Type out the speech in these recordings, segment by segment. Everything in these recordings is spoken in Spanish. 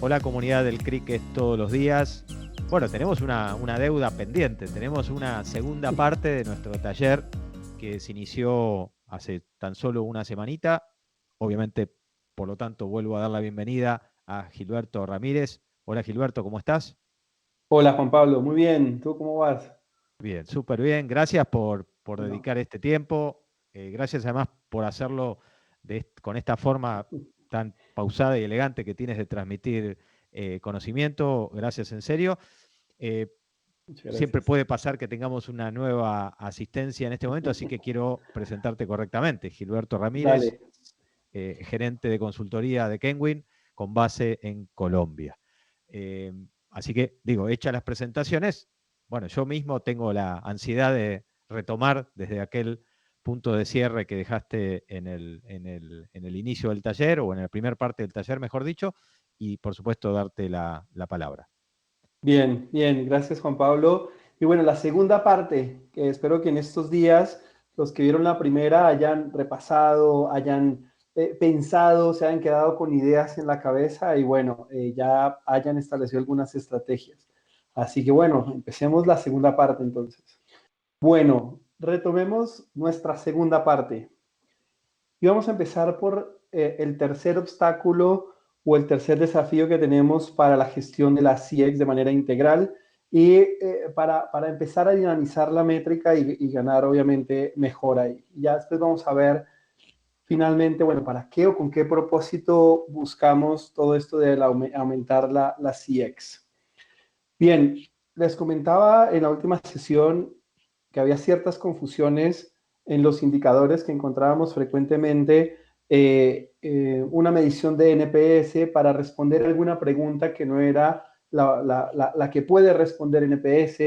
Hola comunidad del cricket todos los días. Bueno, tenemos una deuda pendiente, tenemos una segunda parte de nuestro taller que se inició hace tan solo una semanita. Obviamente, por lo tanto, vuelvo a dar la bienvenida a Gilberto Ramírez. Hola Gilberto, ¿cómo estás? Hola Juan Pablo, muy bien, ¿tú cómo vas? Bien, súper bien. Gracias por Bueno, dedicar este tiempo. Gracias además por hacerlo con esta forma tan pausada y elegante que tienes de transmitir conocimiento. Gracias en serio. Eh, muchas Siempre gracias. puede pasar que tengamos una nueva asistencia en este momento, así que quiero presentarte correctamente. Gilberto Ramírez, Dale, gerente de consultoría de Kenwin, con base en Colombia. Eh, Así que, digo, hechas las presentaciones, bueno, yo mismo tengo la ansiedad de retomar desde aquel punto de cierre que dejaste en el inicio del taller, o en la primera parte del taller, mejor dicho, y por supuesto darte la palabra. bien, bien, gracias Juan Pablo. Y bueno, la segunda parte, que espero que en estos días los que vieron la primera hayan repasado, hayan pensado, se hayan quedado con ideas en la cabeza y bueno, ya hayan establecido algunas estrategias. Así que bueno, empecemos la segunda parte entonces. Bueno, retomemos nuestra segunda parte. Y vamos a empezar por el tercer obstáculo o el tercer desafío que tenemos para la gestión de la CX de manera integral y para empezar a dinamizar la métrica y ganar obviamente mejor ahí. Ya después vamos a ver finalmente, bueno, para qué o con qué propósito buscamos todo esto de aumentar la CX. Bien, les comentaba en la última sesión que había ciertas confusiones en los indicadores que encontrábamos frecuentemente, una medición de NPS para responder alguna pregunta que no era la que puede responder NPS,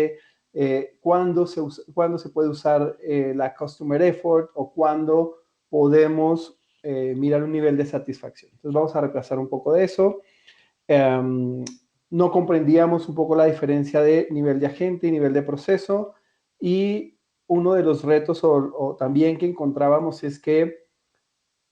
cuándo se puede usar la Customer Effort o cuándo podemos mirar un nivel de satisfacción. Entonces vamos a repasar un poco de eso. Um, no comprendíamos un poco la diferencia de nivel de agente y nivel de proceso, y uno de los retos o también que encontrábamos es que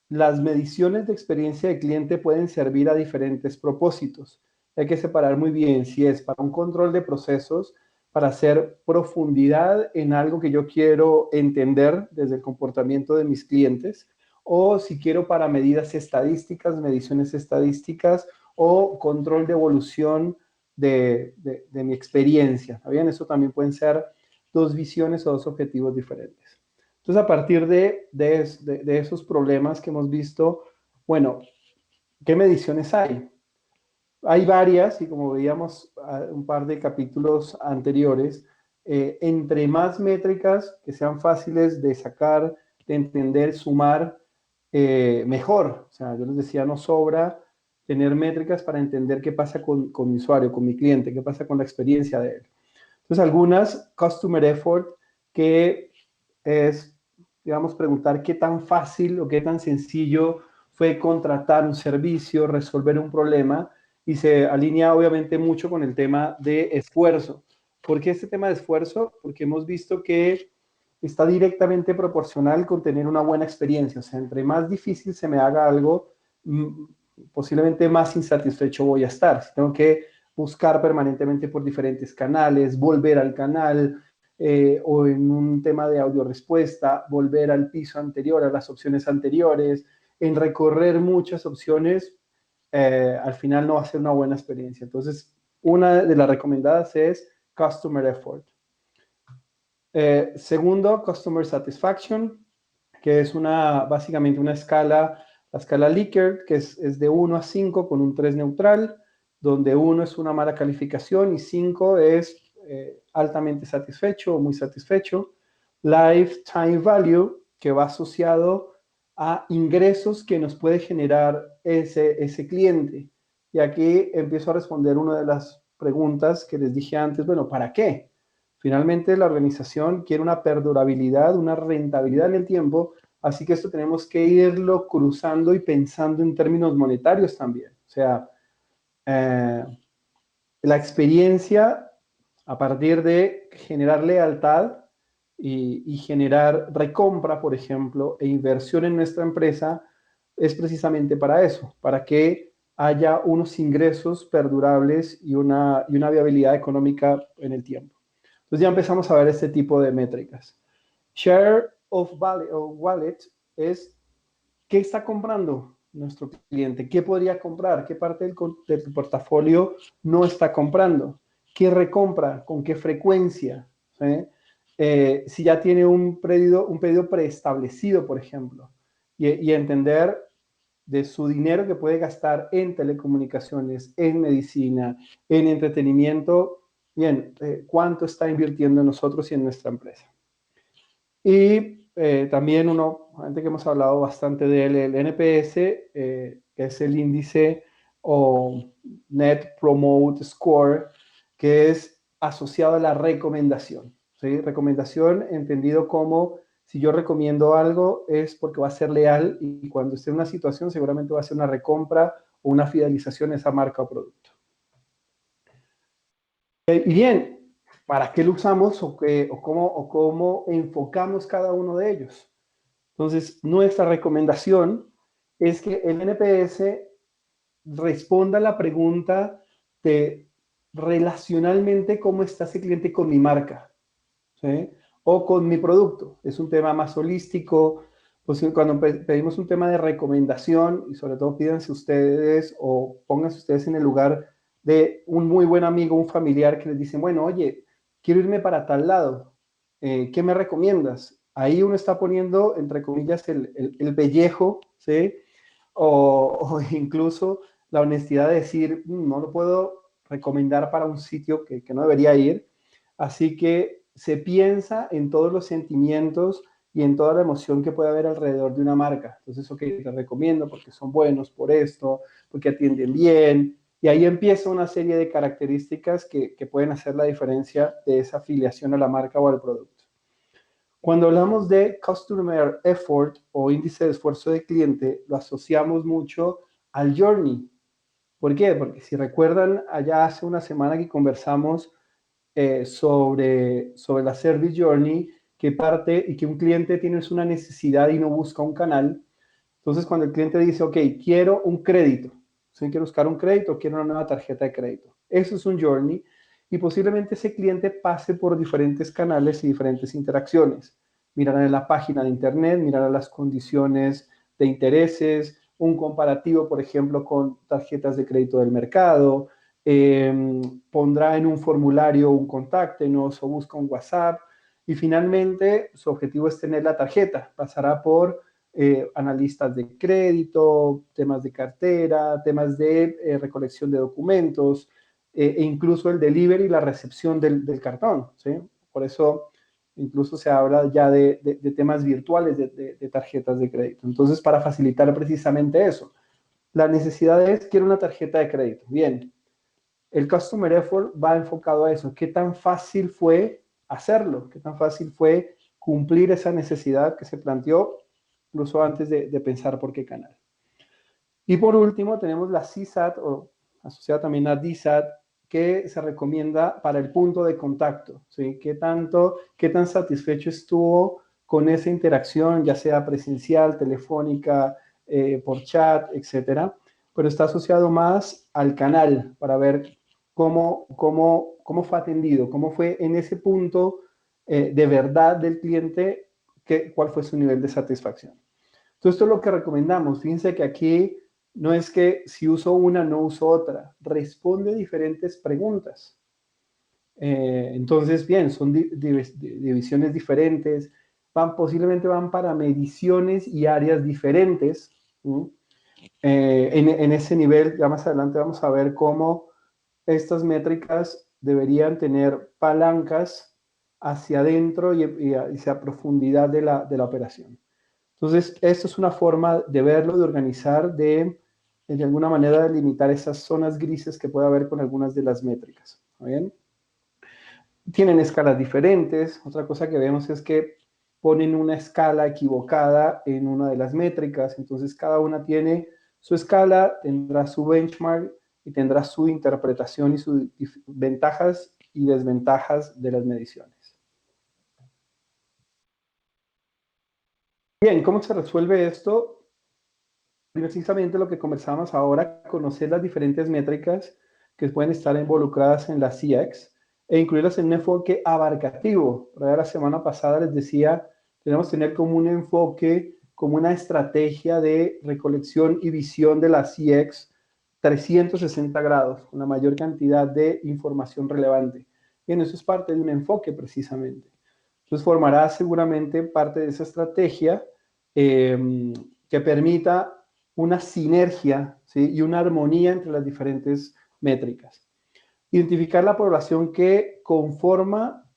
las mediciones de experiencia de cliente pueden servir a diferentes propósitos. Hay que separar muy bien si es para un control de procesos, para hacer profundidad en algo que yo quiero entender desde el comportamiento de mis clientes, o si quiero para medidas estadísticas, mediciones estadísticas o control de evolución de mi experiencia. ¿Está bien? Eso también pueden ser dos visiones o dos objetivos diferentes. Entonces, a partir de esos problemas que hemos visto, bueno, ¿qué mediciones hay? Hay varias, y como veíamos un par de capítulos anteriores, entre más métricas que sean fáciles de sacar, de entender, sumar, mejor. O sea, yo les decía, no sobra tener métricas para entender qué pasa con mi usuario, con mi cliente, qué pasa con la experiencia de él. Entonces, algunas Customer Effort, que es, digamos, preguntar qué tan fácil o qué tan sencillo fue contratar un servicio, resolver un problema, y se alinea obviamente mucho con el tema de esfuerzo. ¿Por qué este tema de esfuerzo? Porque hemos visto que está directamente proporcional con tener una buena experiencia. O sea, entre más difícil se me haga algo, posiblemente más insatisfecho voy a estar. Si tengo que buscar permanentemente por diferentes canales, volver al canal, o en un tema de audio respuesta, volver al piso anterior, a las opciones anteriores, en recorrer muchas opciones, al final no va a ser una buena experiencia. Entonces, una de las recomendadas es Customer Effort. Segundo, Customer Satisfaction, que es básicamente una escala, la escala Likert, que es de 1 a 5 con un 3 neutral, donde 1 es una mala calificación y 5 es altamente satisfecho o muy satisfecho. Lifetime Value, que va asociado a ingresos que nos puede generar ese cliente. Y aquí empiezo a responder una de las preguntas que les dije antes, bueno, ¿para qué? Finalmente, la organización quiere una perdurabilidad, una rentabilidad en el tiempo, así que esto tenemos que irlo cruzando y pensando en términos monetarios también. O sea, eh, la experiencia a partir de generar lealtad y generar recompra, por ejemplo, e inversión en nuestra empresa, es precisamente para eso, para que haya unos ingresos perdurables y una viabilidad económica en el tiempo. Entonces ya empezamos a ver este tipo de métricas. Share of wallet es qué está comprando nuestro cliente, qué podría comprar, qué parte de tu portafolio no está comprando, qué recompra, con qué frecuencia, ¿sí? Si ya tiene un pedido preestablecido, por ejemplo, y entender de su dinero que puede gastar en telecomunicaciones, en medicina, en entretenimiento, bien, cuánto está invirtiendo en nosotros y en nuestra empresa. Y también antes que hemos hablado bastante de él, el NPS, que es el índice o Net Promote Score, que es asociado a la recomendación, ¿sí? Recomendación entendido como si yo recomiendo algo es porque va a ser leal y cuando esté en una situación seguramente va a ser una recompra o una fidelización a esa marca o producto. Y bien, ¿para qué lo usamos o cómo enfocamos cada uno de ellos? Entonces, nuestra recomendación es que el NPS responda a la pregunta de relacionalmente cómo está ese cliente con mi marca, ¿sí? O con mi producto. Es un tema más holístico. Pues cuando pedimos un tema de recomendación, y sobre todo pídanse ustedes o pónganse ustedes en el lugar de un muy buen amigo, un familiar que les dicen, bueno, oye, quiero irme para tal lado, ¿qué me recomiendas? Ahí uno está poniendo, entre comillas, el pellejo, ¿sí? O incluso la honestidad de decir, no lo puedo recomendar para un sitio que no debería ir. Así que se piensa en todos los sentimientos y en toda la emoción que puede haber alrededor de una marca. Entonces, ok, te recomiendo porque son buenos por esto, porque atienden bien. Y ahí empieza una serie de características que pueden hacer la diferencia de esa afiliación a la marca o al producto. Cuando hablamos de Customer Effort o índice de esfuerzo de cliente, lo asociamos mucho al journey. ¿Por qué? Porque si recuerdan, allá hace una semana que conversamos sobre la Service Journey, que parte y que un cliente tiene una necesidad y no busca un canal. Entonces, cuando el cliente dice, ok, quiero un crédito, ¿sí? Quiero buscar un crédito, quiero una nueva tarjeta de crédito. Eso es un journey y posiblemente ese cliente pase por diferentes canales y diferentes interacciones. Mirará en la página de internet, mirará las condiciones de intereses, un comparativo, por ejemplo, con tarjetas de crédito del mercado, pondrá en un formulario un contáctenos o busca un WhatsApp y finalmente su objetivo es tener la tarjeta. Pasará por analistas de crédito, temas de cartera, temas de recolección de documentos e incluso el delivery y la recepción del cartón, ¿sí? Por eso incluso se habla ya de temas virtuales de tarjetas de crédito. Entonces, para facilitar precisamente eso, la necesidad es, quiero una tarjeta de crédito. Bien, el Customer Effort va enfocado a eso. ¿Qué tan fácil fue hacerlo? ¿Qué tan fácil fue cumplir esa necesidad que se planteó incluso antes de pensar por qué canal? Y por último tenemos la CSAT, o asociada también a DSAT, que se recomienda para el punto de contacto, ¿sí? ¿Qué tan satisfecho estuvo con esa interacción, ya sea presencial, telefónica, por chat, etcétera? Pero está asociado más al canal para ver cómo fue atendido, cómo fue en ese punto de verdad del cliente, cuál fue su nivel de satisfacción. Entonces, esto es lo que recomendamos. Fíjense que aquí no es que si uso una, no uso otra. Responde diferentes preguntas. Entonces, bien, son divisiones diferentes. Posiblemente van para mediciones y áreas diferentes. En ese nivel, ya más adelante vamos a ver cómo estas métricas deberían tener palancas hacia adentro y hacia profundidad de la operación. Entonces, esto es una forma de verlo, de organizar, de alguna manera delimitar esas zonas grises que puede haber con algunas de las métricas. ¿Está bien? Tienen escalas diferentes. Otra cosa que vemos es que ponen una escala equivocada en una de las métricas. Entonces, cada una tiene su escala, tendrá su benchmark y tendrá su interpretación y sus ventajas y desventajas de las mediciones. Bien, ¿cómo se resuelve esto? precisamente lo que conversábamos ahora, conocer las diferentes métricas que pueden estar involucradas en la CX e incluirlas en un enfoque abarcativo. La semana pasada les decía, tenemos que tener como un enfoque, como una estrategia de recolección y visión de la CX 360 grados, con la mayor cantidad de información relevante. Bien, eso es parte de un enfoque precisamente. Entonces formará seguramente parte de esa estrategia que permita una sinergia, ¿sí? Y una armonía entre las diferentes métricas. Identificar la población que conforma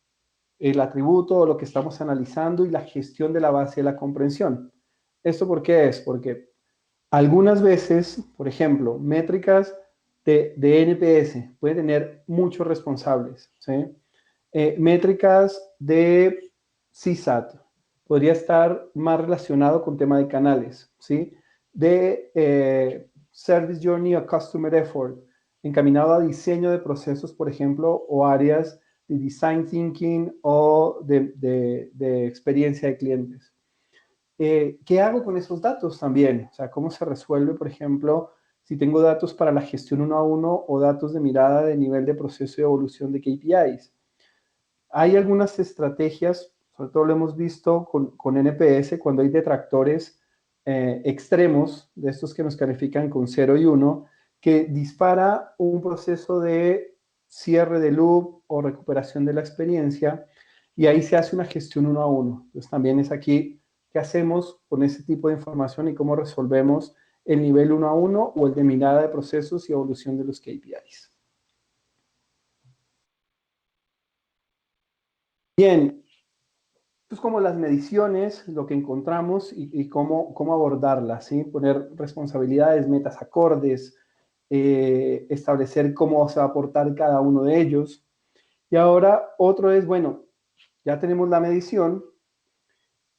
el atributo o lo que estamos analizando y la gestión de la base de la comprensión. ¿Esto por qué es? Porque algunas veces, por ejemplo, métricas de NPS pueden tener muchos responsables, ¿sí? Métricas de CSAT podría estar más relacionado con tema de canales, ¿sí? De Service Journey o Customer Effort, encaminado a diseño de procesos, por ejemplo, o áreas de Design Thinking o de experiencia de clientes. ¿Qué hago con esos datos también? O sea, ¿cómo se resuelve, por ejemplo, si tengo datos para la gestión uno a uno o datos de mirada de nivel de proceso y evolución de KPIs? Hay algunas estrategias, sobre todo lo hemos visto con NPS, cuando hay detractores extremos, de estos que nos califican con 0 y 1, que dispara un proceso de cierre de loop o recuperación de la experiencia, y ahí se hace una gestión uno a uno. Entonces también es aquí qué hacemos con ese tipo de información y cómo resolvemos el nivel uno a uno o el de mirada de procesos y evolución de los KPIs. Bien, es como las mediciones, lo que encontramos y cómo abordarlas, ¿sí? Poner responsabilidades, metas acordes, establecer cómo se va a aportar cada uno de ellos. Y ahora otro es, bueno, ya tenemos la medición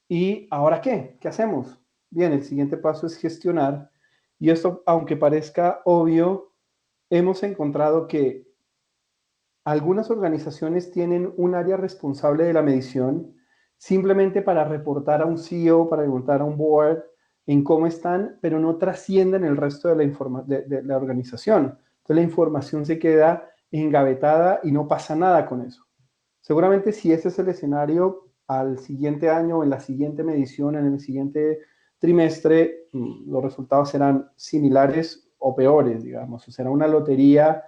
y ¿ahora qué? ¿Qué hacemos? Bien, el siguiente paso es gestionar. Y esto, aunque parezca obvio, hemos encontrado que algunas organizaciones tienen un área responsable de la medición simplemente para reportar a un CEO, para reportar a un board en cómo están, pero no trascienden el resto de la organización. Entonces la información se queda engavetada y no pasa nada con eso. Seguramente si ese es el escenario, al siguiente año, en la siguiente medición, en el siguiente trimestre, los resultados serán similares o peores, digamos. O será una lotería.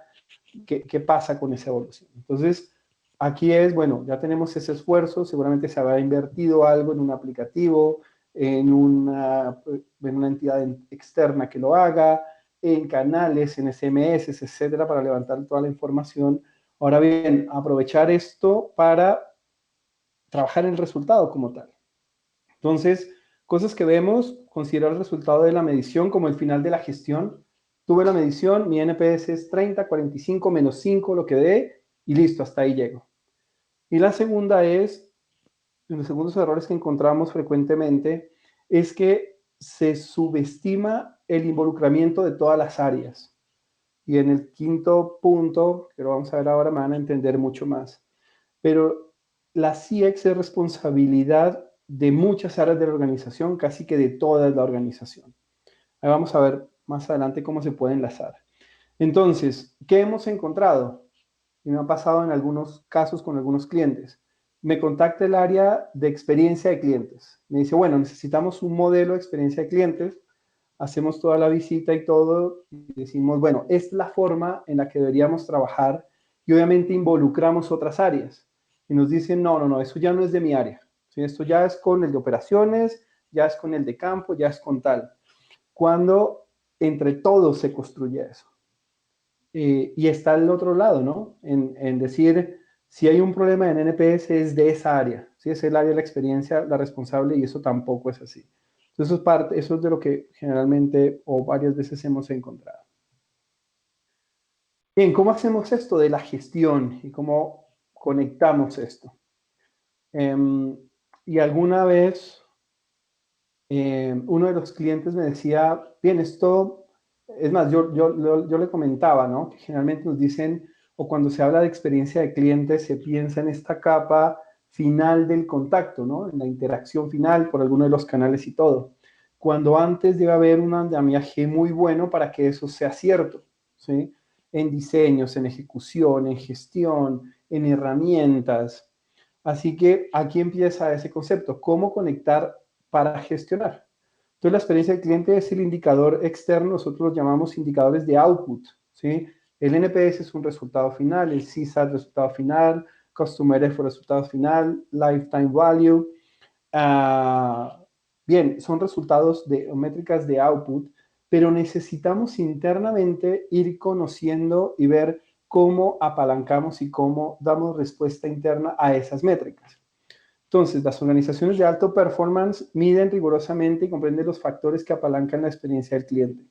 ¿Qué pasa con esa evolución? Entonces, aquí es, bueno, ya tenemos ese esfuerzo, seguramente se habrá invertido algo en un aplicativo, en una entidad externa que lo haga, en canales, en SMS, etcétera, para levantar toda la información. Ahora bien, aprovechar esto para trabajar en el resultado como tal. Entonces, cosas que vemos, considerar el resultado de la medición como el final de la gestión. Tuve la medición, mi NPS es 30, 45, menos 5, lo que dé, y listo, hasta ahí llego. Y la segunda es, los segundos errores que encontramos frecuentemente, es que se subestima el involucramiento de todas las áreas. Y en el quinto punto, que lo vamos a ver ahora, me van a entender mucho más. Pero la CX es responsabilidad de muchas áreas de la organización, casi que de toda la organización. Ahí vamos a ver más adelante cómo se puede enlazar. Entonces, ¿qué hemos encontrado? Y me ha pasado en algunos casos con algunos clientes. Me contacta el área de experiencia de clientes. Me dice, bueno, necesitamos un modelo de experiencia de clientes. Hacemos toda la visita y todo. Y decimos, bueno, esta es la forma en la que deberíamos trabajar. Y obviamente involucramos otras áreas. Y nos dicen, no, no, no, eso ya no es de mi área. ¿Sí? Esto ya es con el de operaciones, ya es con el de campo, ya es con tal. Cuando entre todos se construye eso. Y está el otro lado, ¿no? En decir, si hay un problema en NPS es de esa área, ¿sí? Es el área de la experiencia la responsable y eso tampoco es así. Entonces, eso es de lo que generalmente o varias veces hemos encontrado. Bien, ¿cómo hacemos esto de la gestión y cómo conectamos esto? Y alguna vez uno de los clientes me decía, bien, esto, es más, yo le comentaba, ¿no? Que generalmente nos dicen, o cuando se habla de experiencia de cliente, se piensa en esta capa final del contacto, ¿no? En la interacción final por alguno de los canales y todo. cuando antes debe haber un andamiaje muy bueno para que eso sea cierto, ¿sí? En diseños, en ejecución, en gestión, en herramientas. Así que aquí empieza ese concepto, cómo conectar para gestionar. Entonces, la experiencia del cliente es el indicador externo, nosotros los llamamos indicadores de output, ¿sí? El NPS es un resultado final, el CSAT resultado final, Customer Effort resultado final, Lifetime Value. Bien, son resultados de métricas de output, pero necesitamos internamente ir conociendo y ver cómo apalancamos y cómo damos respuesta interna a esas métricas. Entonces, las organizaciones de alto performance miden rigurosamente y comprenden los factores que apalancan la experiencia del cliente.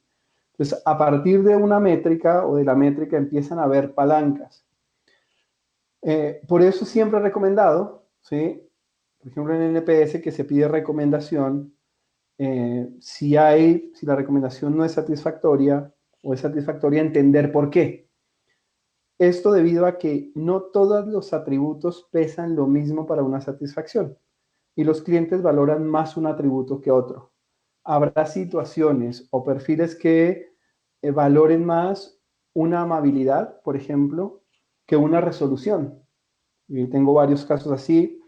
Entonces, a partir de una métrica o de la métrica empiezan a haber palancas. Por eso siempre he recomendado, ¿sí? Por ejemplo, en el NPS que se pide recomendación, si la recomendación no es satisfactoria o es satisfactoria, entender por qué. Esto debido a que no todos los atributos pesan lo mismo para una satisfacción y los clientes valoran más un atributo que otro. Habrá situaciones o perfiles que valoren más una amabilidad, por ejemplo, que una resolución. Y tengo varios casos así.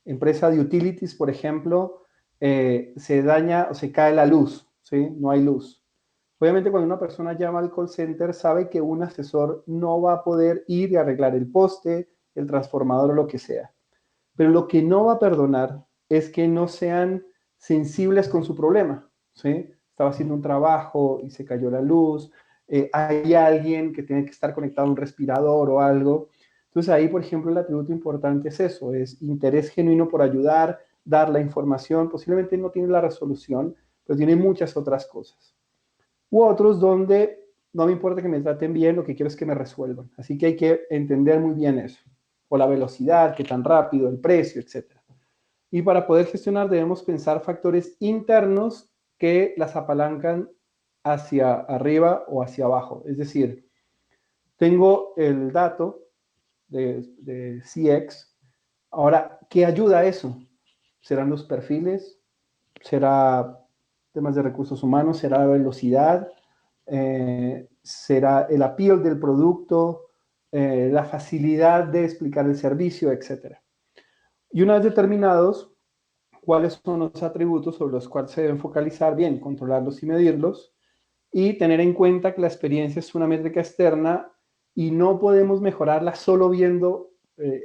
Empresa de utilities, por ejemplo, se daña o se cae la luz, ¿sí? No hay luz. Obviamente, cuando una persona llama al call center, sabe que un asesor no va a poder ir y arreglar el poste, el transformador o lo que sea. Pero lo que no va a perdonar es que no sean sensibles con su problema, ¿sí? Estaba haciendo un trabajo y se cayó la luz, hay alguien que tiene que estar conectado a un respirador o algo. Entonces ahí, por ejemplo, el atributo importante es eso, es interés genuino por ayudar, dar la información, posiblemente no tiene la resolución, pero tiene muchas otras cosas. U otros donde no me importa que me traten bien, lo que quiero es que me resuelvan. Así que hay que entender muy bien eso. O la velocidad, qué tan rápido, el precio, etc. Y para poder gestionar debemos pensar factores internos que las apalancan hacia arriba o hacia abajo. Es decir, tengo el dato de CX. Ahora, ¿qué ayuda a eso? ¿Serán los perfiles? ¿Será temas de recursos humanos? ¿Será la velocidad? ¿Será el appeal del producto? ¿La facilidad de explicar el servicio? Etcétera. Y una vez determinados, ¿cuáles son los atributos sobre los cuales se deben focalizar? Bien, controlarlos y medirlos. Y tener en cuenta que la experiencia es una métrica externa y no podemos mejorarla solo viendo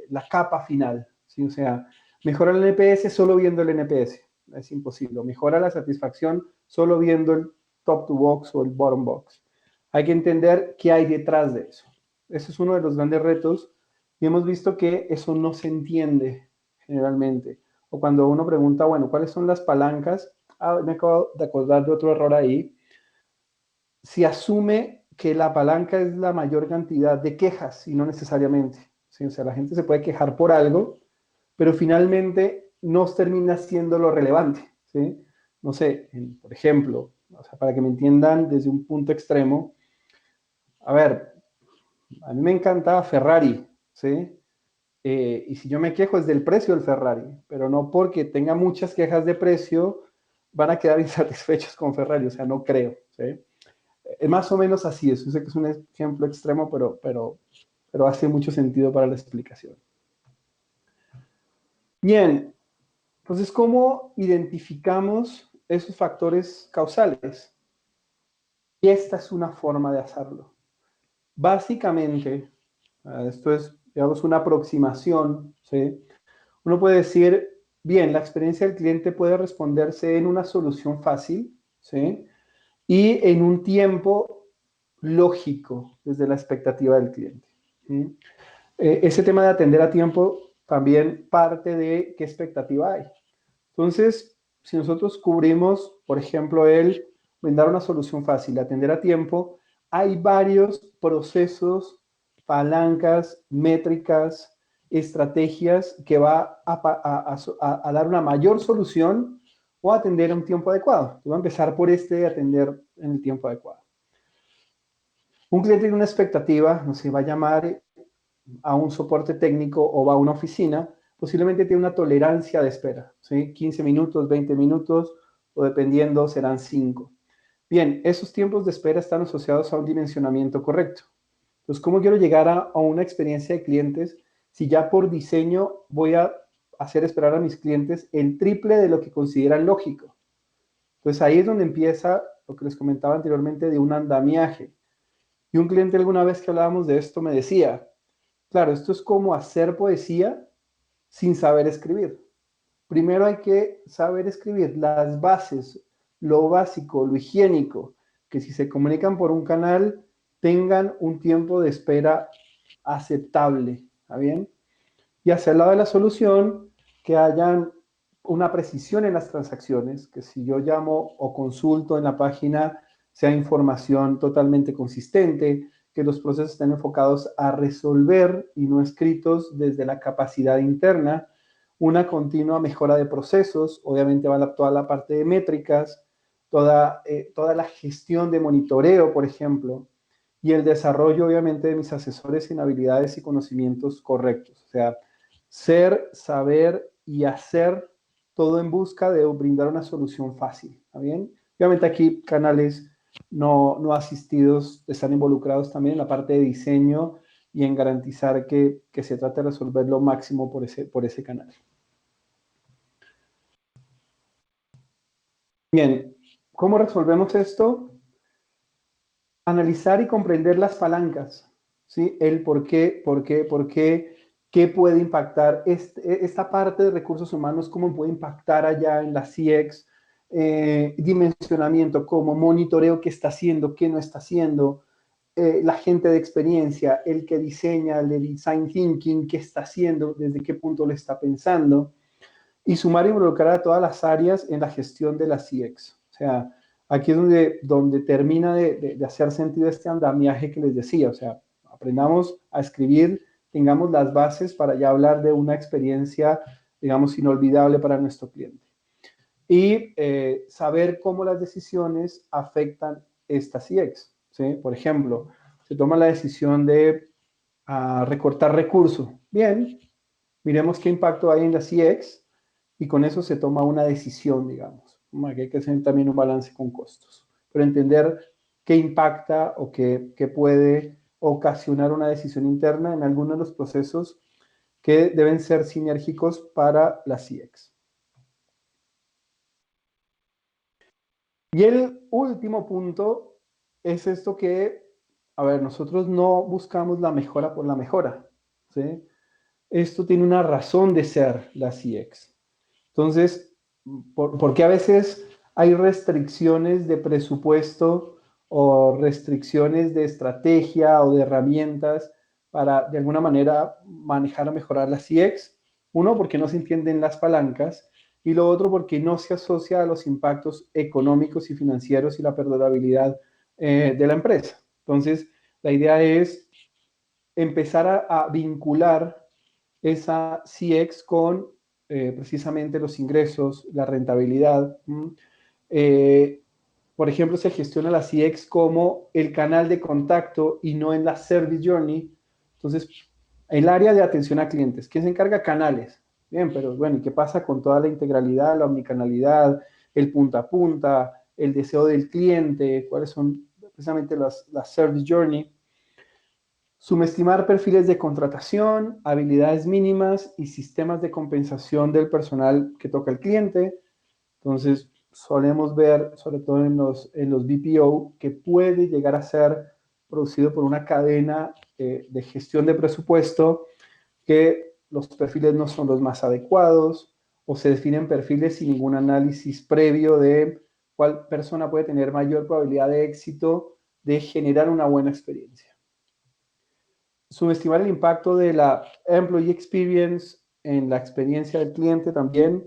la capa final, ¿sí? O sea, mejora el NPS solo viendo el NPS, es imposible. Mejora la satisfacción solo viendo el top to box o el bottom box. Hay que entender qué hay detrás de eso. Ese es uno de los grandes retos y hemos visto que eso no se entiende generalmente. O cuando uno pregunta, bueno, ¿cuáles son las palancas? Me acabo de acordar de otro error ahí. Si asume que la palanca es la mayor cantidad de quejas y no necesariamente. ¿Sí? O sea, la gente se puede quejar por algo, pero finalmente no termina siendo lo relevante. ¿Sí? No sé, por ejemplo, o sea, para que me entiendan desde un punto extremo, a ver, a mí me encanta Ferrari, ¿sí? Y si yo me quejo es del precio del Ferrari, pero no porque tenga muchas quejas de precio van a quedar insatisfechos con Ferrari, o sea, no creo, ¿sí? Es más o menos así, eso sé que es un ejemplo extremo, pero hace mucho sentido para la explicación. Bien, entonces, ¿cómo identificamos esos factores causales? Y esta es una forma de hacerlo. Básicamente, esto es, digamos, una aproximación, ¿sí? Uno puede decir, bien, la experiencia del cliente puede responderse en una solución fácil, ¿sí? Y en un tiempo lógico desde la expectativa del cliente. ¿Sí? Ese tema de atender a tiempo también parte de qué expectativa hay. Entonces, si nosotros cubrimos, por ejemplo, el brindar una solución fácil, atender a tiempo, hay varios procesos, palancas, métricas, estrategias que va a dar una mayor solución o atender a un tiempo adecuado. Voy a empezar por atender en el tiempo adecuado. Un cliente tiene una expectativa, no sé, va a llamar a un soporte técnico o va a una oficina, posiblemente tiene una tolerancia de espera, ¿sí? 15 minutos, 20 minutos, o dependiendo serán 5. Bien, esos tiempos de espera están asociados a un dimensionamiento correcto. Entonces, ¿cómo quiero llegar a una experiencia de clientes si ya por diseño voy a hacer esperar a mis clientes el triple de lo que consideran lógico? Entonces, ahí es donde empieza lo que les comentaba anteriormente de un andamiaje. Y un cliente alguna vez que hablábamos de esto me decía, claro, esto es como hacer poesía sin saber escribir. Primero hay que saber escribir las bases, lo básico, lo higiénico, que si se comunican por un canal tengan un tiempo de espera aceptable, ¿está bien? Y hacia el lado de la solución, que hayan una precisión en las transacciones, que si yo llamo o consulto en la página, sea información totalmente consistente, que los procesos estén enfocados a resolver y no escritos desde la capacidad interna, una continua mejora de procesos, obviamente va toda la parte de métricas, toda la gestión de monitoreo, por ejemplo, y el desarrollo, obviamente, de mis asesores en habilidades y conocimientos correctos. O sea, ser, saber y hacer todo en busca de brindar una solución fácil. ¿Está bien? Obviamente aquí canales no asistidos están involucrados también en la parte de diseño y en garantizar que se trate de resolver lo máximo por ese canal. Bien, ¿cómo resolvemos esto? Analizar y comprender las palancas, ¿sí? El por qué, qué puede impactar esta parte de recursos humanos, cómo puede impactar allá en la CX, dimensionamiento, como monitoreo qué está haciendo, qué no está haciendo, la gente de experiencia, el que diseña, el de design thinking, qué está haciendo, desde qué punto lo está pensando, y sumar y involucrar a todas las áreas en la gestión de la CX. O sea, aquí es donde termina de hacer sentido este andamiaje que les decía. O sea, aprendamos a escribir, tengamos las bases para ya hablar de una experiencia, digamos, inolvidable para nuestro cliente. Y saber cómo las decisiones afectan esta CX. ¿Sí? Por ejemplo, se toma la decisión de recortar recursos. Bien, miremos qué impacto hay en la CX y con eso se toma una decisión, digamos. Que hay que hacer también un balance con costos, pero entender qué impacta o qué puede ocasionar una decisión interna en algunos de los procesos que deben ser sinérgicos para la CX. Y el último punto es esto que, a ver, nosotros no buscamos la mejora por la mejora, ¿sí? Esto tiene una razón de ser la CX. Entonces, porque a veces hay restricciones de presupuesto o restricciones de estrategia o de herramientas para, de alguna manera, manejar o mejorar la CX. Uno, porque no se entienden las palancas, y lo otro, porque no se asocia a los impactos económicos y financieros y la perdurabilidad de la empresa. Entonces, la idea es empezar a vincular esa CX con precisamente los ingresos, la rentabilidad. Por ejemplo, se gestiona la CX como el canal de contacto y no en la service journey. Entonces, el área de atención a clientes, ¿quién se encarga? Canales. Bien, pero bueno, ¿y qué pasa con toda la integralidad, la omnicanalidad, el punta a punta, el deseo del cliente? ¿Cuáles son precisamente las service journey? Subestimar perfiles de contratación, habilidades mínimas y sistemas de compensación del personal que toca el cliente. Entonces, solemos ver, sobre todo en los BPO, que puede llegar a ser producido por una cadena de gestión de presupuesto, que los perfiles no son los más adecuados o se definen perfiles sin ningún análisis previo de cuál persona puede tener mayor probabilidad de éxito de generar una buena experiencia. Subestimar el impacto de la employee experience en la experiencia del cliente también.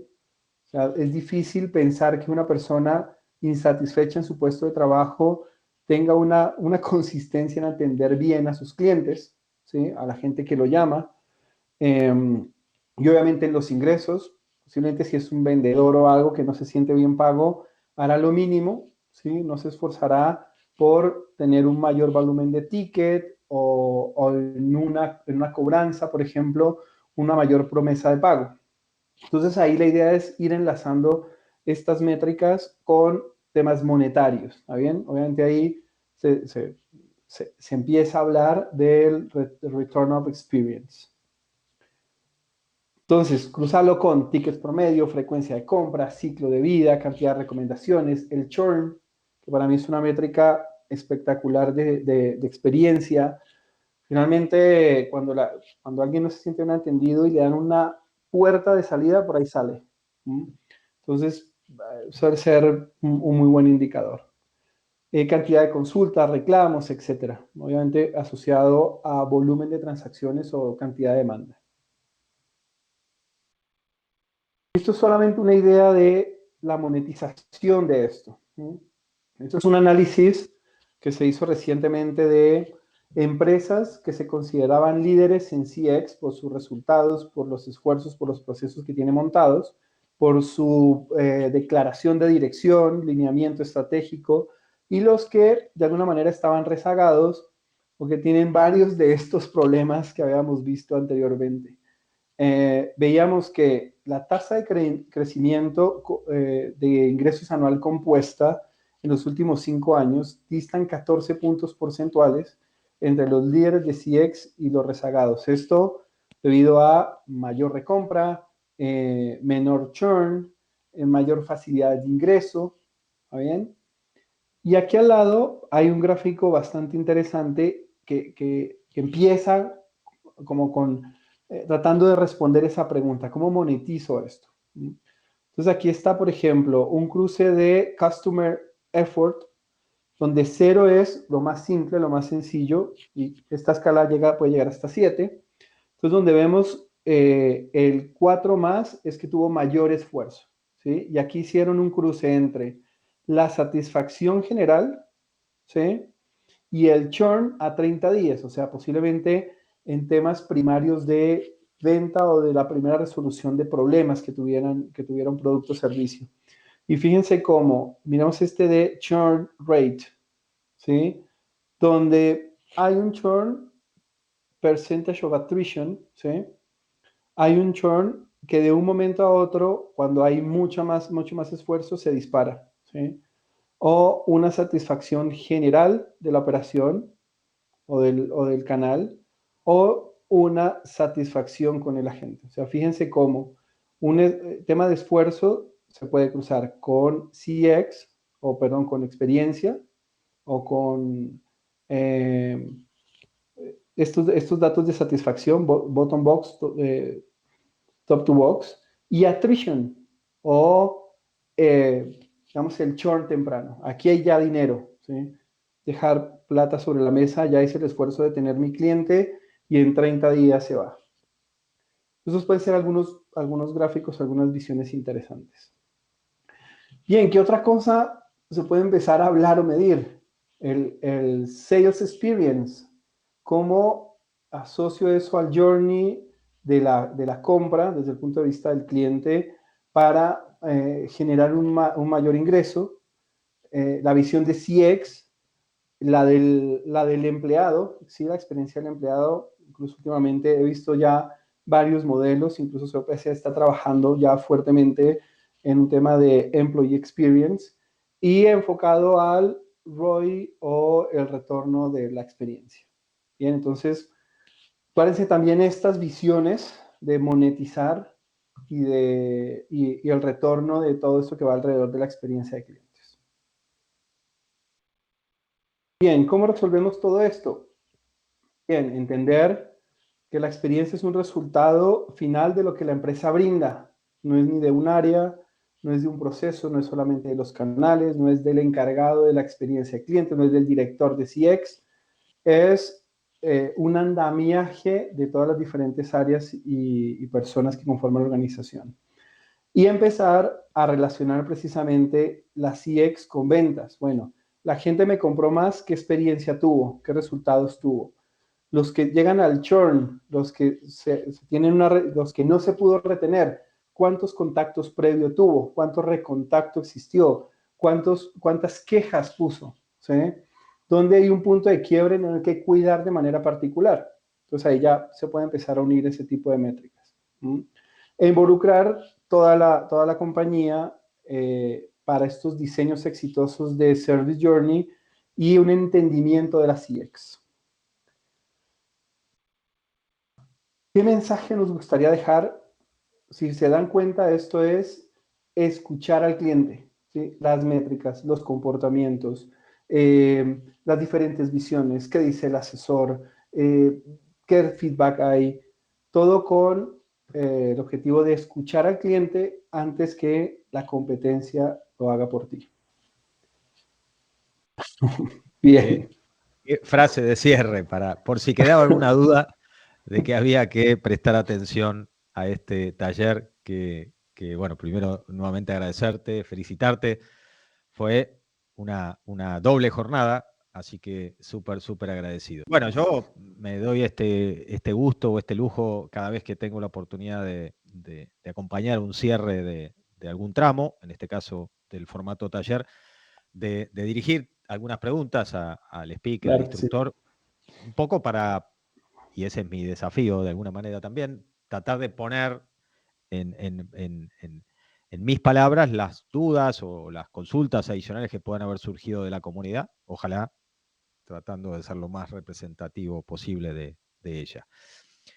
O sea, es difícil pensar que una persona insatisfecha en su puesto de trabajo tenga una consistencia en atender bien a sus clientes, ¿sí? A la gente que lo llama. Y obviamente en los ingresos, posiblemente si es un vendedor o algo que no se siente bien pago, hará lo mínimo, ¿sí? No se esforzará por tener un mayor volumen de ticket o en una cobranza, por ejemplo, una mayor promesa de pago. Entonces ahí la idea es ir enlazando estas métricas con temas monetarios, ¿está bien? Obviamente ahí se empieza a hablar del Return of Experience. Entonces, cruzarlo con tickets promedio, frecuencia de compra, ciclo de vida, cantidad de recomendaciones, el churn, que para mí es una métrica espectacular de experiencia. Finalmente, cuando alguien no se siente bien atendido y le dan una puerta de salida, por ahí sale. Entonces, suele ser un muy buen indicador. Cantidad de consultas, reclamos, etcétera. Obviamente asociado a volumen de transacciones o cantidad de demanda. Esto es solamente una idea de la monetización de esto. Esto es un análisis que se hizo recientemente de empresas que se consideraban líderes en CX por sus resultados, por los esfuerzos, por los procesos que tienen montados, por su declaración de dirección, lineamiento estratégico, y los que de alguna manera estaban rezagados o que tienen varios de estos problemas que habíamos visto anteriormente. Veíamos que la tasa de crecimiento de ingresos anual compuesta en los últimos 5 años distan 14 puntos porcentuales entre los líderes de CX y los rezagados. Esto debido a mayor recompra, menor churn, mayor facilidad de ingreso. ¿Está bien? Y aquí al lado hay un gráfico bastante interesante que empieza como con tratando de responder esa pregunta, ¿cómo monetizo esto? Entonces aquí está, por ejemplo, un cruce de Customer Effort, donde 0 es lo más simple, lo más sencillo, y esta escala puede llegar hasta 7. Entonces donde vemos el 4 más es que tuvo mayor esfuerzo, ¿sí? Y aquí hicieron un cruce entre la satisfacción general, ¿sí? Y el churn a 30 días, o sea, posiblemente en temas primarios de venta o de la primera resolución de problemas que tuviera un producto o servicio. Y fíjense cómo, miramos este de churn rate, ¿sí? Donde hay un churn, percentage of attrition, ¿sí? Hay un churn que de un momento a otro, cuando hay mucho más esfuerzo, se dispara, ¿sí? O una satisfacción general de la operación o del canal, o una satisfacción con el agente. O sea, fíjense cómo un tema de esfuerzo se puede cruzar con CX, o perdón, con experiencia, o con estos datos de satisfacción, bottom box, top to box, y attrition, o digamos el churn temprano. Aquí hay ya dinero, ¿sí? Dejar plata sobre la mesa, ya hice el esfuerzo de tener mi cliente y en 30 días se va. Esos pueden ser algunos gráficos, algunas visiones interesantes. Bien, ¿qué otra cosa se puede empezar a hablar o medir? El Sales Experience. ¿Cómo asocio eso al journey de la compra desde el punto de vista del cliente para generar un mayor ingreso? La visión de CX, la del empleado, ¿sí? La experiencia del empleado. Incluso últimamente he visto ya varios modelos, incluso COPC está trabajando ya fuertemente en un tema de Employee Experience y enfocado al ROI o el retorno de la experiencia. Bien, entonces, parece también estas visiones de monetizar y el retorno de todo esto que va alrededor de la experiencia de clientes. Bien, ¿cómo resolvemos todo esto? Bien, entender que la experiencia es un resultado final de lo que la empresa brinda. No es ni de un área, no es de un proceso, no es solamente de los canales, no es del encargado de la experiencia de cliente, no es del director de CX, es un andamiaje de todas las diferentes áreas y personas que conforman la organización. Y empezar a relacionar precisamente la CX con ventas. Bueno, la gente me compró más, ¿qué experiencia tuvo? ¿Qué resultados tuvo? Los que llegan al churn, los que los que no se pudo retener, ¿cuántos contactos previo tuvo? ¿Cuánto recontacto existió? ¿Cuántas quejas puso? ¿Sí? ¿Dónde hay un punto de quiebre en el que cuidar de manera particular? Entonces ahí ya se puede empezar a unir ese tipo de métricas. E involucrar toda la compañía para estos diseños exitosos de Service Journey y un entendimiento de la CX. ¿Qué mensaje nos gustaría dejar? Si se dan cuenta, esto es escuchar al cliente, ¿sí? Las métricas, los comportamientos, las diferentes visiones, qué dice el asesor, qué feedback hay, todo con el objetivo de escuchar al cliente antes que la competencia lo haga por ti. Bien. Frase de cierre, por si quedaba alguna duda de que había que prestar atención a este taller que bueno, primero nuevamente agradecerte, felicitarte. Fue una doble jornada, así que súper agradecido. Bueno, yo me doy este gusto o este lujo cada vez que tengo la oportunidad de acompañar un cierre de algún tramo, en este caso del formato taller, de dirigir algunas preguntas al speaker, al Claro que sí. instructor, un poco para, y ese es mi desafío de alguna manera también, tratar de poner en mis palabras las dudas o las consultas adicionales que puedan haber surgido de la comunidad, ojalá tratando de ser lo más representativo posible de ella.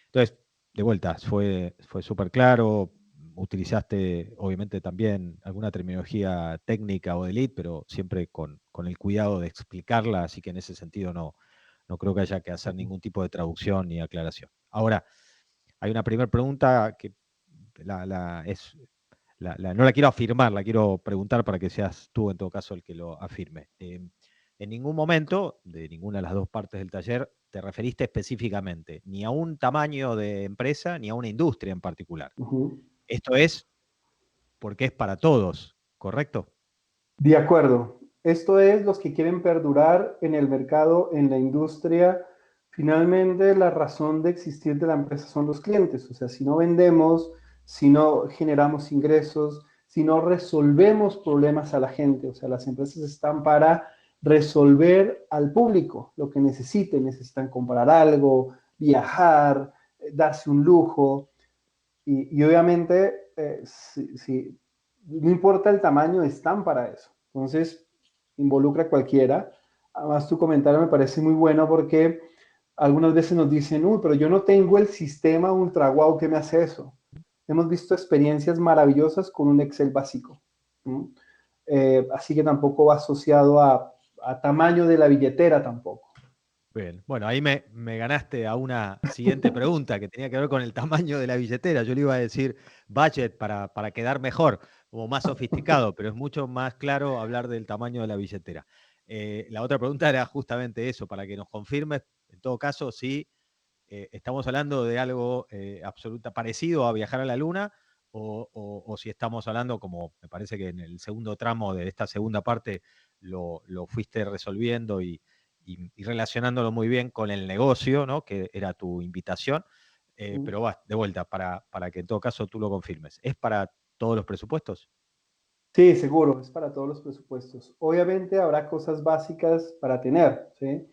Entonces, de vuelta, fue súper claro, utilizaste obviamente también alguna terminología técnica o de lead, pero siempre con el cuidado de explicarla, así que en ese sentido no creo que haya que hacer ningún tipo de traducción ni aclaración. Ahora, hay una primera pregunta que no la quiero afirmar, la quiero preguntar para que seas tú en todo caso el que lo afirme. En ningún momento, de ninguna de las dos partes del taller, te referiste específicamente ni a un tamaño de empresa ni a una industria en particular. Esto es porque es para todos, ¿correcto? De acuerdo. Esto es los que quieren perdurar en el mercado, en la industria. Finalmente, la razón de existir de la empresa son los clientes. O sea, si no vendemos, si no generamos ingresos, si no resolvemos problemas a la gente, o sea, las empresas están para resolver al público lo que necesiten. Necesitan comprar algo, viajar, darse un lujo. Y obviamente, no importa el tamaño, están para eso. Entonces, involucra a cualquiera. Además, tu comentario me parece muy bueno porque algunas veces nos dicen, uy, pero yo no tengo el sistema ultra guau que me hace eso. Hemos visto experiencias maravillosas con un Excel básico. Así que tampoco va asociado a tamaño de la billetera tampoco. Bien, bueno, ahí me ganaste a una siguiente pregunta que tenía que ver con el tamaño de la billetera. Yo le iba a decir budget para quedar mejor, como más sofisticado, pero es mucho más claro hablar del tamaño de la billetera. La otra pregunta era justamente eso, para que nos confirmes, en todo caso, si estamos hablando de algo absoluta parecido a viajar a la Luna o si estamos hablando, como me parece que en el segundo tramo de esta segunda parte lo fuiste resolviendo y relacionándolo muy bien con el negocio, ¿no? Que era tu invitación, pero va, de vuelta, para que en todo caso tú lo confirmes. ¿Es para todos los presupuestos? Sí, seguro, es para todos los presupuestos. Obviamente habrá cosas básicas para tener, ¿sí?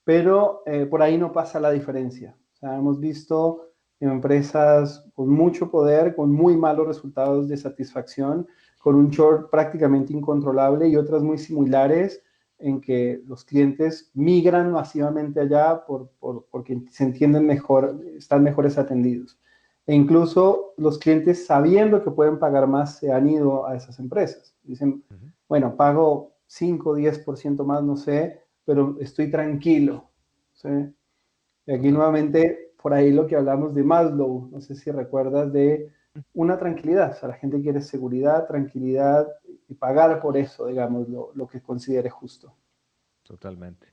Pero por ahí no pasa la diferencia. O sea, hemos visto empresas con mucho poder, con muy malos resultados de satisfacción, con un short prácticamente incontrolable y otras muy similares en que los clientes migran masivamente allá porque se entienden mejor, están mejores atendidos. E incluso los clientes, sabiendo que pueden pagar más, se han ido a esas empresas. Dicen, bueno, pago 5 o 10% más, no sé, pero estoy tranquilo. ¿Sí? Y aquí nuevamente, por ahí lo que hablamos de Maslow, no sé si recuerdas de una tranquilidad. O sea, la gente quiere seguridad, tranquilidad y pagar por eso, digamos, lo que considere justo. Totalmente.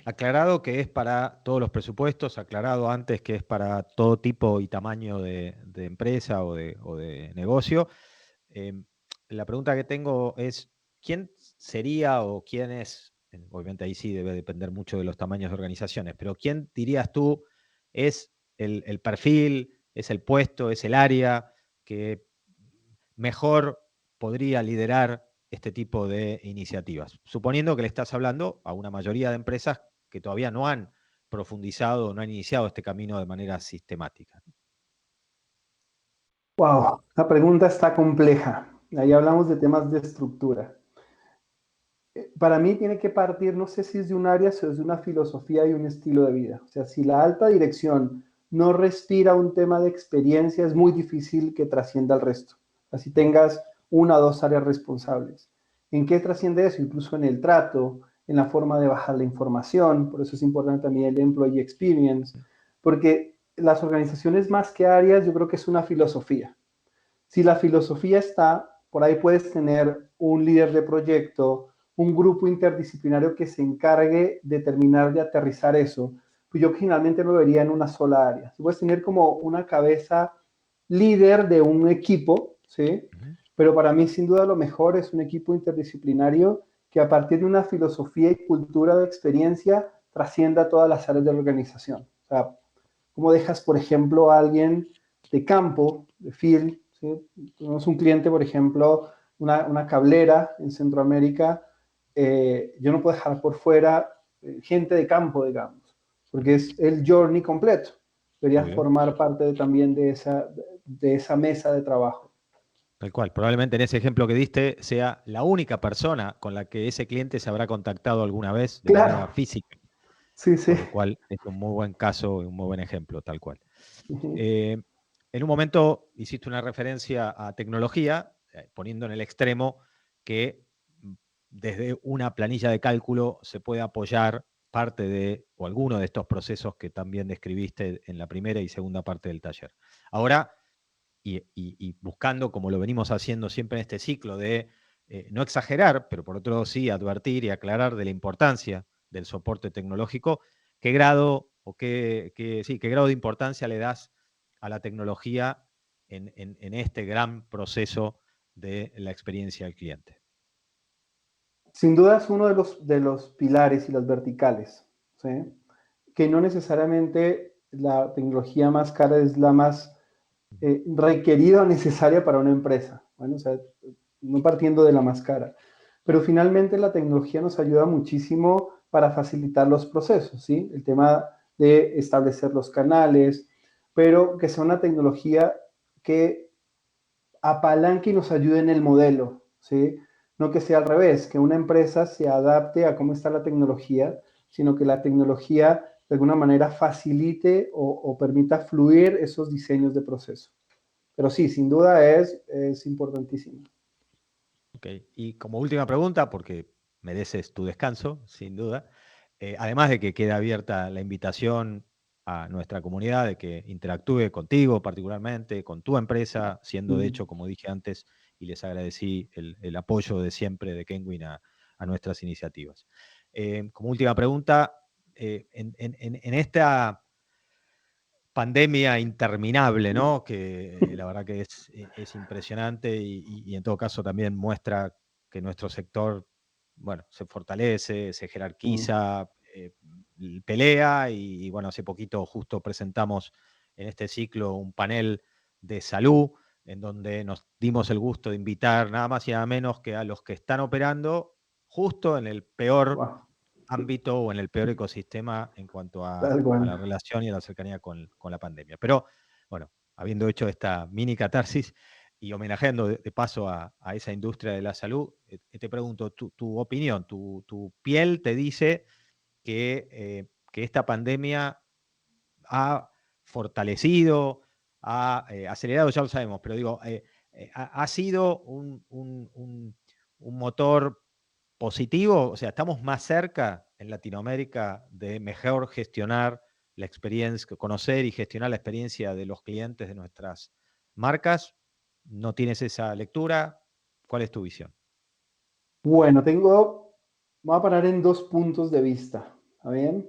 Aclarado que es para todos los presupuestos, aclarado antes que es para todo tipo y tamaño de empresa o de negocio. La pregunta que tengo es, ¿quién sería o quién es, obviamente ahí sí debe depender mucho de los tamaños de organizaciones, pero quién dirías tú es el perfil, es el puesto, es el área que mejor podría liderar este tipo de iniciativas? Suponiendo que le estás hablando a una mayoría de empresas que todavía no han profundizado, no han iniciado este camino de manera sistemática. Wow, la pregunta está compleja. Ahí hablamos de temas de estructura. Para mí tiene que partir, no sé si es de un área, o es de una filosofía y un estilo de vida. O sea, si la alta dirección no respira un tema de experiencia, es muy difícil que trascienda al resto. Así tengas una o dos áreas responsables. ¿En qué trasciende eso? Incluso en el trato, en la forma de bajar la información. Por eso es importante también el employee experience, porque las organizaciones más que áreas, yo creo que es una filosofía. Si la filosofía está, por ahí puedes tener un líder de proyecto, un grupo interdisciplinario que se encargue de terminar de aterrizar eso. Pues yo generalmente lo vería en una sola área. Si puedes tener como una cabeza líder de un equipo, ¿sí? Ujú. Pero para mí sin duda lo mejor es un equipo interdisciplinario que a partir de una filosofía y cultura de experiencia trascienda todas las áreas de la organización. O sea, ¿cómo dejas, por ejemplo, a alguien de campo, de field? ¿Sí? Tenemos un cliente, por ejemplo, una cablera en Centroamérica. Yo no puedo dejar por fuera gente de campo, digamos, porque Ujú. es el journey completo. Debería Muy bien. formar parte también de esa mesa de trabajo. Tal cual. Probablemente en ese ejemplo que diste sea la única persona con la que ese cliente se habrá contactado alguna vez de manera Claro, física, sí, sí. por lo cual es un muy buen caso, un muy buen ejemplo, tal cual. Ujú. Eh, en un momento hiciste una referencia a tecnología, poniendo en el extremo que desde una planilla de cálculo se puede apoyar parte de, o alguno de estos procesos que también describiste en la primera y segunda parte del taller. Ahora, y buscando, como lo venimos haciendo siempre en este ciclo, de no exagerar, pero por otro lado sí advertir y aclarar de la importancia del soporte tecnológico, ¿qué grado o qué grado de importancia le das a la tecnología en este gran proceso de la experiencia del cliente? Sin duda es uno de los pilares y las verticales, ¿sí? Que no necesariamente la tecnología más cara es la más requerida o necesaria para una empresa. Bueno, o sea, no partiendo de la más cara. Pero finalmente la tecnología nos ayuda muchísimo para facilitar los procesos, ¿sí? El tema de establecer los canales, pero que sea una tecnología que apalanque y nos ayude en el modelo, ¿sí? No que sea al revés, que una empresa se adapte a cómo está la tecnología, sino que la tecnología de alguna manera facilite o permita fluir esos diseños de proceso. Pero sí, sin duda es importantísimo. Ok. Y como última pregunta, porque mereces tu descanso, sin duda, además de que queda abierta la invitación a nuestra comunidad de que interactúe contigo particularmente, con tu empresa, siendo de Mm. hecho, como dije antes, y les agradecí el apoyo de siempre de Kenwin a nuestras iniciativas. Como última pregunta, en esta pandemia interminable, ¿no? Que la verdad que es impresionante y en todo caso también muestra que nuestro sector, bueno, se fortalece, se Mm. jerarquiza, pelea y bueno, hace poquito justo presentamos en este ciclo un panel de salud en donde nos dimos el gusto de invitar nada más y nada menos que a los que están operando justo en el peor Wow, ámbito o en el peor ecosistema en cuanto tal a cual. la relación y a la cercanía con la pandemia. Pero bueno, habiendo hecho esta mini catarsis y homenajeando de paso a esa industria de la salud, te pregunto tu opinión, tu piel te dice que esta pandemia ha fortalecido, ha acelerado, ya lo sabemos, pero digo, ha sido un motor positivo, o sea, estamos más cerca en Latinoamérica de mejor gestionar la experiencia, conocer y gestionar la experiencia de los clientes de nuestras marcas. ¿No tienes esa lectura? ¿Cuál es tu visión? Bueno, voy a parar en dos puntos de vista. ¿Está bien?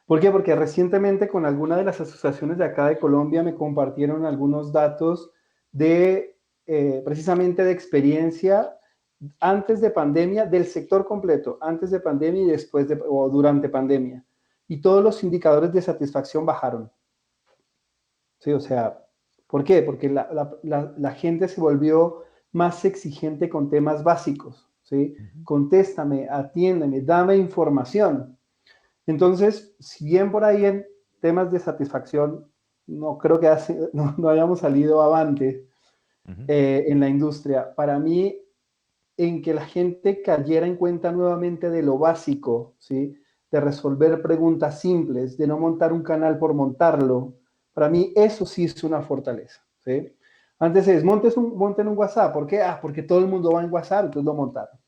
¿Por qué? Porque recientemente con alguna de las asociaciones de acá de Colombia me compartieron algunos datos de precisamente de experiencia antes de pandemia, del sector completo, antes de pandemia y después de, o durante pandemia. Y todos los indicadores de satisfacción bajaron. Sí, o sea, ¿por qué? Porque la gente se volvió más exigente con temas básicos, ¿sí? Ujú. Contéstame, atiéndeme, dame información. Entonces, si bien por ahí en temas de satisfacción no creo que no hayamos salido avante, Ujú. En la industria. Para mí, en que la gente cayera en cuenta nuevamente de lo básico, ¿sí? De resolver preguntas simples, de no montar un canal por montarlo. Para mí eso sí es una fortaleza, ¿sí? Antes es, monten un WhatsApp. ¿Por qué? Ah, porque todo el mundo va en WhatsApp, entonces lo montaron.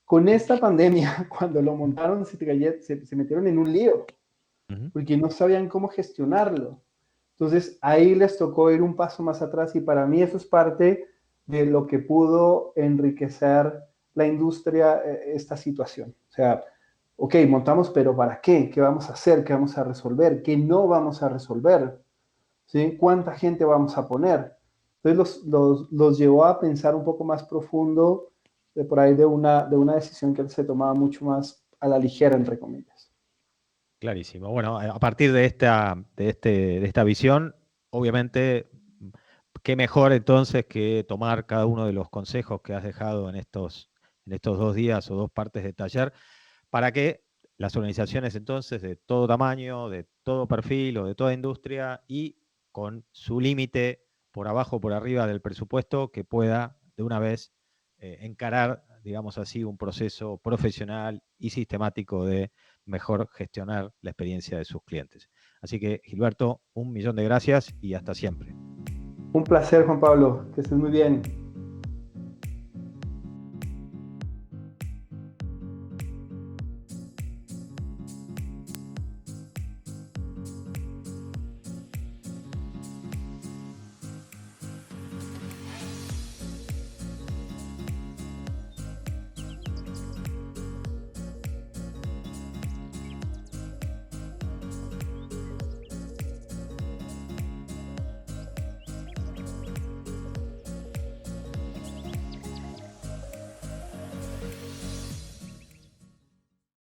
Con esta pandemia, cuando lo montaron, se metieron en un lío, Ujú. porque no sabían cómo gestionarlo. Entonces, ahí les tocó ir un paso más atrás y para mí eso es parte de lo que pudo enriquecer la industria, esta situación. O sea, ok, montamos, pero ¿para qué? ¿Qué vamos a hacer? ¿Qué vamos a resolver? ¿Qué no vamos a resolver? ¿Sí? ¿Cuánta gente vamos a poner? Entonces los llevó a pensar un poco más profundo de por ahí de una decisión que se tomaba mucho más a la ligera, entre comillas. Clarísimo. Bueno, a partir de esta visión, obviamente, qué mejor entonces que tomar cada uno de los consejos que has dejado en estos 2 días o 2 partes de taller, para que las organizaciones entonces de todo tamaño, de todo perfil o de toda industria y con su límite por abajo o por arriba del presupuesto, que pueda de una vez encarar, digamos así, un proceso profesional y sistemático de mejor gestionar la experiencia de sus clientes. Así que, Gilberto, 1.000.000 de gracias y hasta siempre. Un placer, Juan Pablo, que estés muy bien.